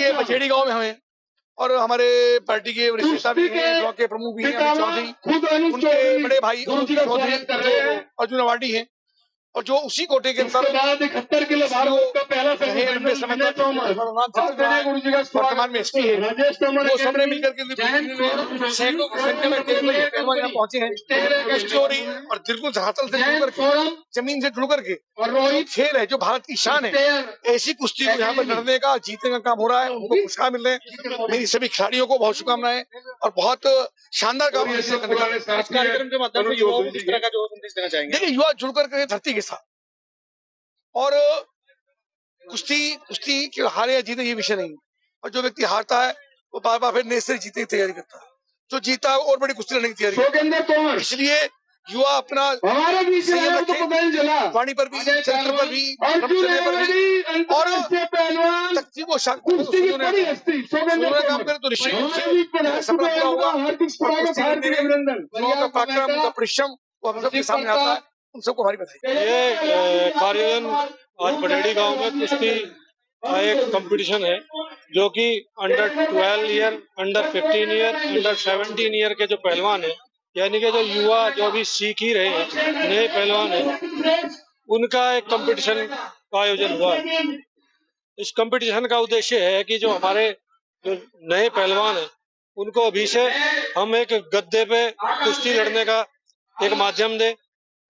ये बछेड़ी गांव में हमें और हमारे पार्टी के वरिष्ठ नेता भी हैं, ब्लॉक के प्रमुख भी हैं अमित चौधरी, उनके बड़े भाई चौधरी जो अर्जुन अवार्डी हैं और जो उसी कोटे के अंदर 71 किलो लंबे समय तक वर्तमान में एसपी है, वो सबने मिलकर के सैकड़ों की संख्या में पहलवान यहाँ पहुंचे हैं। चोरी और दिल धरातल से जुड़ करके, जमीन से जुड़ करके खेल है जो भारत की शान है, ऐसी कुश्ती को यहाँ पर लड़ने का जीतने का काम हो रहा है। उनको पुरस्कार मिल रहे हैं। मेरी सभी खिलाड़ियों को बहुत शुभकामनाएं और बहुत शानदार काम कार्यक्रम के माध्यम से युवाओं को किस तरह का जो संदेश देना चाहेंगे? देखिए, युवा जुड़ करके धरती के साथ और कुश्ती की हारे या जीते ये विषय नहीं है, और जो व्यक्ति हारता है वो बार बार फिर नए से जीतने की तैयारी करता है, जो जीता है और बड़ी कुश्ती लड़ने की तैयारी करता है। इसलिए युवा अपना वाणी पर भी, चरित्र पर भी, पर भी और तकसीम व शांति का काम करे तो निश्चित रूप से सपना पूरा होगा। युवाओं का पराक्रम, उनका परिश्रम वो हम सबके सामने आता है। उन सबको हमारी बधाई। ये कार्यालय आज बड़ेड़ी गांव में कुश्ती का एक कंपटीशन है जो कि under 12 year, under 15 year, under 17 year के जो पहलवान है, यानी कि जो युवा जो अभी सीख ही रहे हैं, नए पहलवान हैं, उनका एक कंपटीशन का आयोजन हुआ है। इस कंपटीशन का उद्देश्य है कि जो हमारे जो नए पहलवान हैं उनको अभी से हम एक गद्दे पे कुश्ती लड़ने का एक माध्यम दें,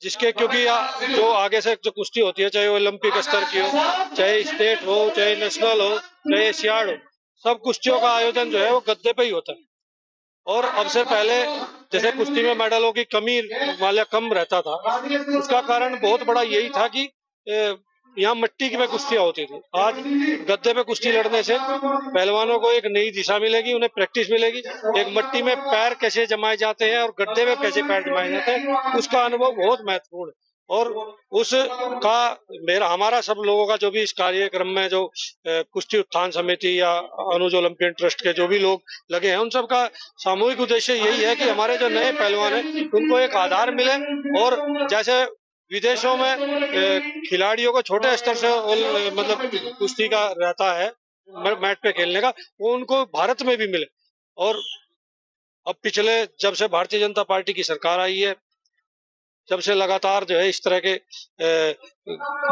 जिसके क्योंकि जो आगे से जो कुश्ती होती है, चाहे वो ओलंपिक स्तर की हो, चाहे स्टेट हो, चाहे नेशनल हो, चाहे एशियाड हो, सब कुश्तियों का आयोजन जो है वो गद्दे पे ही होता है। और अब से पहले जैसे कुश्ती में मेडलों की कमी वाला कम रहता था, उसका कारण बहुत बड़ा यही था कि यहाँ मिट्टी की में कुश्तियां होती थी। आज गद्दे पे कुश्ती लड़ने से पहलवानों को एक नई दिशा मिलेगी, उन्हें प्रैक्टिस मिलेगी, एक मिट्टी में पैर कैसे जमाए जाते हैं और गद्दे में कैसे पैर जमाए जाते हैं, उसका अनुभव बहुत महत्वपूर्ण है। और हमारा सब लोगों का जो भी इस कार्यक्रम में जो कुश्ती उत्थान समिति या अनुज ओलंपियन ट्रस्ट के जो भी लोग लगे हैं, उन सब का सामूहिक उद्देश्य यही है कि हमारे जो नए पहलवान हैं उनको एक आधार मिले, और जैसे विदेशों में खिलाड़ियों को छोटे स्तर से मतलब कुश्ती का रहता है मैट पे खेलने का, वो उनको भारत में भी मिले। और अब पिछले जब से भारतीय जनता पार्टी की सरकार आई है, जब से लगातार जो है इस तरह के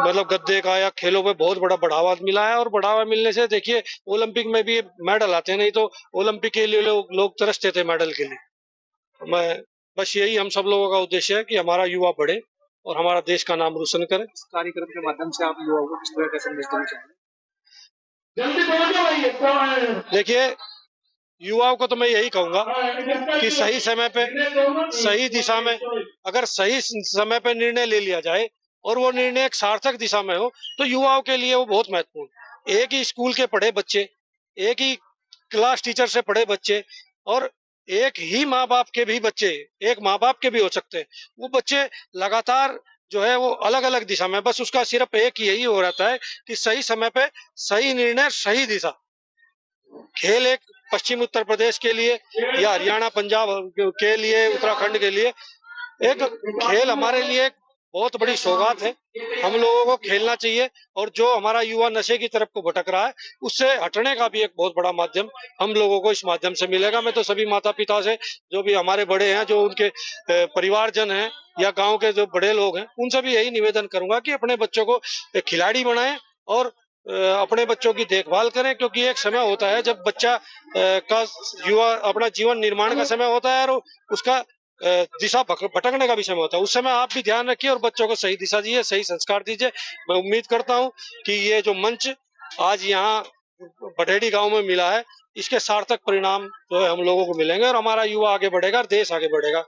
मतलब गद्दे का या खेलों पे बहुत बड़ा बढ़ावा मिला है। और बढ़ावा मिलने से देखिए ओलंपिक में भी मेडल आते हैं, नहीं तो ओलंपिक के लिए लोग तरसते थे मेडल के लिए। मैं बस यही हम सब लोगों का उद्देश्य है कि हमारा युवा बढ़े और हमारा देश का नाम रोशन करे। इस कार्यक्रम के माध्यम से आप युवाओं को किस तरह का संदेश देना चाहेंगे? देखिए, युवाओं को तो मैं यही कहूंगा कि सही समय पे, सही दिशा में, अगर सही समय पे निर्णय ले लिया जाए और वो निर्णय एक सार्थक दिशा में हो, तो युवाओं के लिए वो बहुत महत्वपूर्ण। एक ही स्कूल के पढ़े बच्चे, एक ही क्लास टीचर से पढ़े बच्चे और एक ही माँ बाप के भी बच्चे, एक माँ बाप के भी हो सकते हैं, वो बच्चे लगातार जो है वो अलग अलग दिशा में, बस उसका सिर्फ एक यही हो रहता है कि सही समय पे सही निर्णय, सही दिशा। खेल एक पश्चिम उत्तर प्रदेश के लिए या हरियाणा पंजाब के लिए, उत्तराखंड के लिए एक खेल हमारे लिए बहुत बड़ी सौगात है। हम लोगों को खेलना चाहिए, और जो हमारा युवा नशे की तरफ को भटक रहा है उससे हटने का भी एक बहुत बड़ा माध्यम हम लोगों को इस माध्यम से मिलेगा। मैं तो सभी माता पिता से, जो भी हमारे बड़े हैं, जो उनके परिवारजन हैं या गांव के जो बड़े लोग हैं, उनसे भी यही निवेदन करूंगा कि अपने बच्चों को खिलाड़ी बनाएं और अपने बच्चों की देखभाल करें, क्योंकि एक समय होता है जब बच्चा का युवा अपना जीवन निर्माण का समय होता है और उसका दिशा भटकने का भी समय होता है। उस समय आप भी ध्यान रखिए और बच्चों को सही दिशा दीजिए, सही संस्कार दीजिए। मैं उम्मीद करता हूं कि ये जो मंच आज यहाँ बड़ेड़ी गांव में मिला है, इसके सार्थक परिणाम जो है हम लोगों को मिलेंगे और हमारा युवा आगे बढ़ेगा और देश आगे बढ़ेगा।